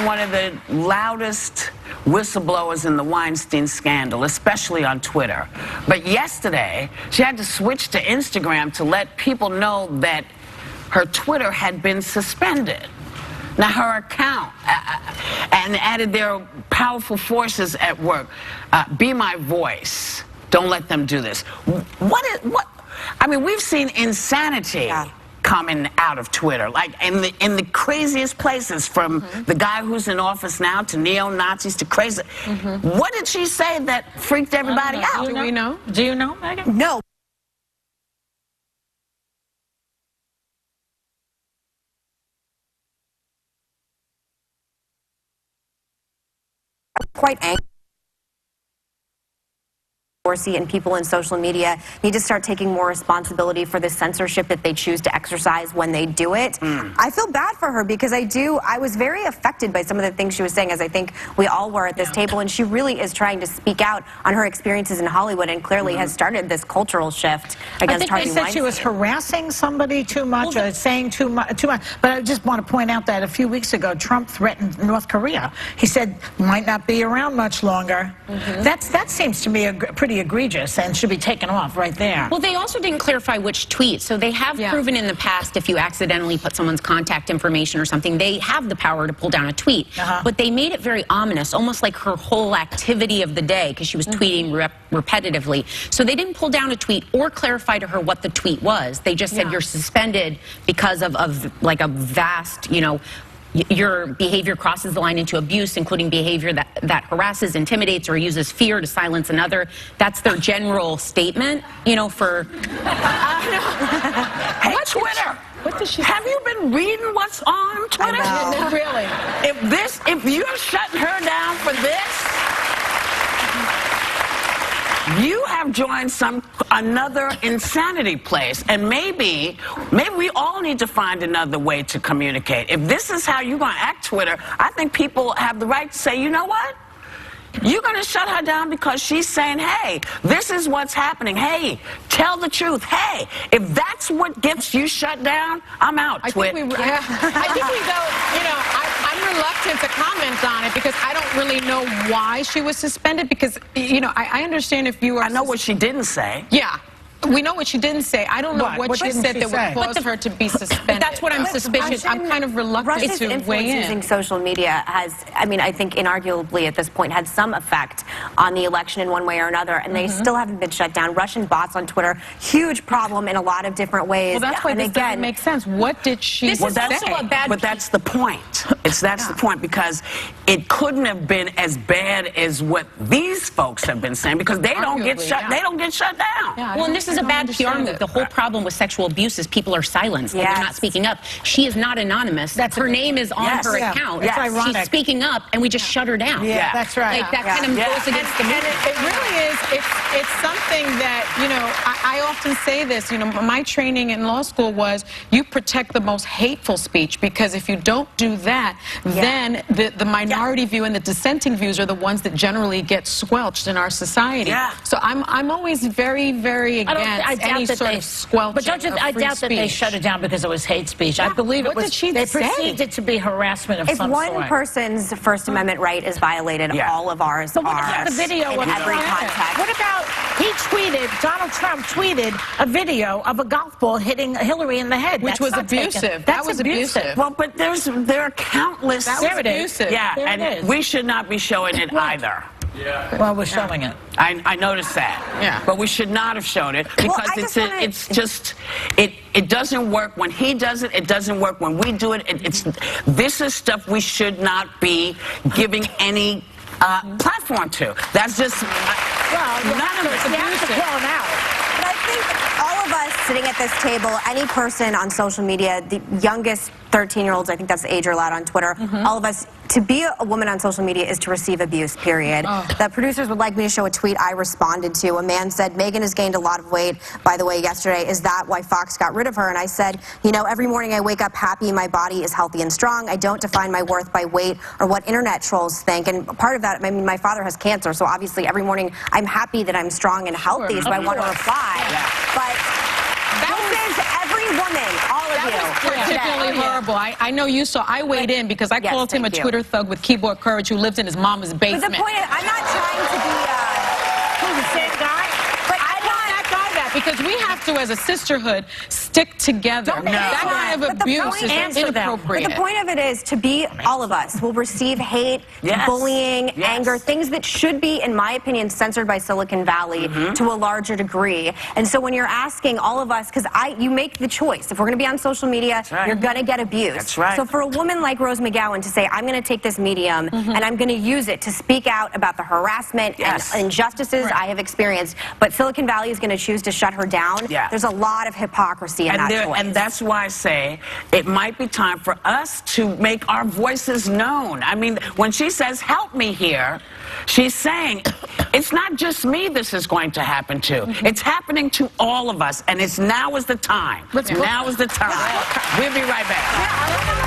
one of the loudest whistleblowers in the Weinstein scandal, especially on Twitter. But yesterday, she had to switch to Instagram to let people know that her Twitter had been suspended. Now, her account, and added their powerful forces at work. Be my voice. Don't let them do this. I mean, we've seen insanity coming out of Twitter, like in the craziest places, from the guy who's in office now to neo-Nazis to crazy. What did she say that freaked everybody out? Do we know? Do you know, Mcgowan? No. Quite angry. And people in social media need to start taking more responsibility for the censorship that they choose to exercise when they do it. I feel bad for her because I was very affected by some of the things she was saying, as I think we all were at this table, and she really is trying to speak out on her experiences in Hollywood and clearly has started this cultural shift against Harvey Weinstein. I think they said she was harassing somebody too much, or saying too much. But I just want to point out that a few weeks ago, Trump threatened North Korea. He said, might not be around much longer. That seems to me pretty egregious and should be taken off right there. Well, they also didn't clarify which tweet, so they have proven in the past if you accidentally put someone's contact information or something, they have the power to pull down a tweet. But they made it very ominous, almost like her whole activity of the day, because she was tweeting repetitively. So they didn't pull down a tweet or clarify to her what the tweet was. They just said you're suspended because of like a vast, you know, your behavior crosses the line into abuse, including behavior that harasses, intimidates, or uses fear to silence another. That's their general statement, you know, for... Hey, Twitter! What does she Have you been reading what's on Twitter? Really? If you're shutting her down for this, you have joined another insanity place, and maybe we all need to find another way to communicate. If this is how you're going to act, Twitter, I think people have the right to say, you know what? You're going to shut her down because she's saying, hey, this is what's happening. Hey, tell the truth. Hey, if that's what gets you shut down, I'm out, Twitter. I think we go, you know, I'm reluctant to comment on it because I don't really know why she was suspended, because, you know, I understand if you are... I know what she didn't say. Yeah. We know what she didn't say. I don't know what she said that would cause her to be suspended. That's what I'm suspicious. I'm kind of reluctant Russia's to influence weigh in. using social media has, I mean, I think inarguably at this point had some effect on the election in one way or another, and they still haven't been shut down. Russian bots on Twitter, huge problem in a lot of different ways. Well, that's why this doesn't make sense. What did she say? But that's the point. That's the point, because it couldn't have been as bad as what these folks have been saying, because they don't get shut. They don't get shut down. Well, and this is a bad PR move. The whole problem with sexual abuse is people are silenced. They're not speaking up. She is not anonymous. Her name is on her account. That's ironic. She's speaking up, and we just shut her down. Yeah, that's right. Like, that kind of goes against the movement. And it really is. It's something that, you know, I often say this. You know, my training in law school was you protect the most hateful speech, because if you don't do that, then the minority view and the dissenting views are the ones that generally get squelched in our society. So I'm always very, very against any sort of squelching. But I doubt that they shut it down because it was hate speech. I believe it was. They perceived it to be harassment of some sort. If one person's First Amendment right is violated, all of ours are. What about the video in every context? What about Donald Trump tweeted a video of a golf ball hitting Hillary in the head, which was abusive. That was abusive. Well, but there are countless. That was abusive. Yeah, and we should not be showing it either. Well, we're showing it. I noticed that. But we should not have shown it, because it doesn't work when he does it. It doesn't work when we do it. This is stuff we should not be giving any platform to. That's just none of it. You have to call him out. But I think all of us sitting at this table, any person on social media, the youngest 13-year-olds, I think that's the age you're allowed on Twitter, all of us, to be a woman on social media is to receive abuse, period. The producers would like me to show a tweet I responded to. A man said, Meghan has gained a lot of weight, by the way, yesterday. Is that why Fox got rid of her? And I said, you know, every morning I wake up happy, my body is healthy and strong. I don't define my worth by weight or what internet trolls think. And part of that, I mean, my father has cancer, so obviously every morning I'm happy that I'm strong and healthy, so I want to reply. But this is every woman, all of you. Particularly really horrible. I know you saw. I weighed in because I called him a Twitter thug with keyboard courage who lived in his mama's basement. But the point is, I'm not trying to be Who's the same guy? But I want that guy back because we have to, as a sisterhood, stick together. That kind of abuse is inappropriate. But the point of it is to be all of us will receive hate, bullying, anger, things that should be, in my opinion, censored by Silicon Valley to a larger degree. And so when you're asking all of us, because you make the choice. If we're going to be on social media, you're going to get abused. That's right. So for a woman like Rose McGowan to say, I'm going to take this medium and I'm going to use it to speak out about the harassment and injustices I have experienced, but Silicon Valley is going to choose to shut her down, there's a lot of hypocrisy in that choice. And that's why I say it might be time for us to make our voices known. I mean, when she says, help me here, she's saying, it's not just me this is going to happen to. It's happening to all of us, and now is the time. Now is the time. We'll be right back.